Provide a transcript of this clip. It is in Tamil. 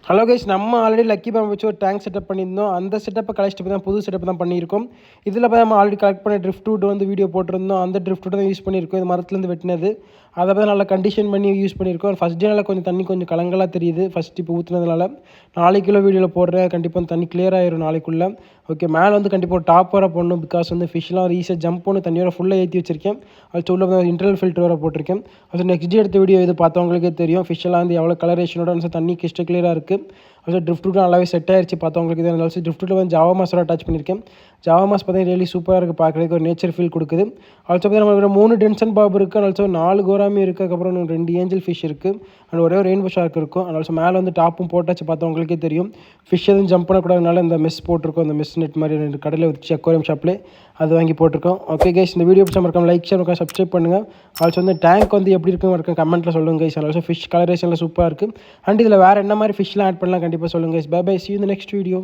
ஹலோ கைஸ், நம்ம ஆல்ரெடி லக்கி பாம்பை வச்சு ஒரு டேங்க் செட்டப் பண்ணியிருந்தோம். அந்த செட்டப்பை கழிச்சிட்டு தான் புது செட்டப் தான் பண்ணியிருக்கோம். இதில் போய் நம்ம ஆல்ரெடி கலெக்ட் பண்ண ட்ரிஃப்ட் வுட் வந்து வீடியோ போட்டிருந்தோம். அந்த ட்ரிஃப்ட் வுட் தான் யூஸ் பண்ணியிருக்கோம். இது மரத்துலேருந்து வெட்டினது. அதை போய் நல்லா கண்டிஷன் பண்ணி யூஸ் பண்ணியிருக்கோம். ஃபஸ்ட் டேனால் கொஞ்சம் தண்ணி கொஞ்சம் கலங்கலாக தெரியுது. ஃபஸ்ட் இப்போ ஊற்றுனதுனால 4 கிலோ வீடியோவில் போடுறேன். கண்டிப்பாக தண்ணி கிளியர் ஆயிரும் நாளைக்குள்ளே. ஓகே, மேலே வந்து கண்டிப்பாக ஒரு டாப் வர போடணும். பிகாஸ் வந்து ஃபிஷ்லாம் ஈஸியாக ஜம்ப் பண்ணி தண்ணியோட ஃபுல்லாக ஏற்றி வச்சிருக்கேன். அது உள்ள இன்டர்னல் ஃபில்டர் வர போட்டிருக்கேன். அது நெக்ஸ்ட் டே எடுத்த வீடியோ இது பார்த்தவங்களுக்கே தெரியும். ஃபிஷ்ஷெல்லாம் வந்து எவ்வளோ கலரேஷனோட தண்ணி கிறிஸ்டல் கிளியராக இருக்குது. அது ட்ரிஃப்ட் வுட் நல்லாவே செட் ஆயிடுச்சு. பார்த்தவங்களுக்கு இது நல்லா ட்ரிஃப்ட் வுட்டில் வந்து ஜாவா மாஸோட அட்டாச் பண்ணியிருக்கேன். ஜாவா மாஸ் பார்த்தீங்கன்னா ரியலி சூப்பராக இருக்குது. பார்க்குறதுக்கு ஒரு நேச்சர் ஃபீல் கொடுக்குது. ஆல்சோ பார்த்தீங்கன்னா நம்மளுக்கு 3 டென்சன் பாப் இருக்குது. ஆல்சோ 4 கோராமி இருக்குது. அதுக்கப்புறம் 2 ஏஞ்சல் ஃபிஷ் இருக்குது. அண்ட் ஒரே ஒரு ரெயின்போ ஷார்க் இருக்கும். ஆல்சோ மேலே வந்து டாப்பும் போட்டாச்சு. பார்த்தவங்களுக்கே தெரியும். ஃபிஷ் எதுவும் ஜம்ப் பண்ணக்கூடாதுனால இந்த மெஸ் போட்டிருக்கோம். அந்த மெஸ் நெட் மாதிரி 2 கடையில் வச்சு அக்வாரியம் ஷாப்லேயே அது வாங்கி போட்டிருக்கோம். ஓகே கைஸ், இந்த வீடியோ பிடிச்சா மறக்காம லைக் ஷேர் சப்ஸ்கிரைப் பண்ணுங்கள். ஆல்சோ வந்து டேங்க் வந்து எப்படி இருக்குன்னு மறக்காம கமெண்ட்டில் சொல்லுங்கள் கைஸ். ஆல்சோ ஃபிஷ் கலரேஷனில் சூப்பராக இருக்குது. அண்ட் இதில் வேறு என்ன மாதிரி ஃபிஷ்லாம் ஆட் பண்ணலாம் கண்டிப்பாக சொல்லுங்கள் guys. Bye bye, see you in the next video.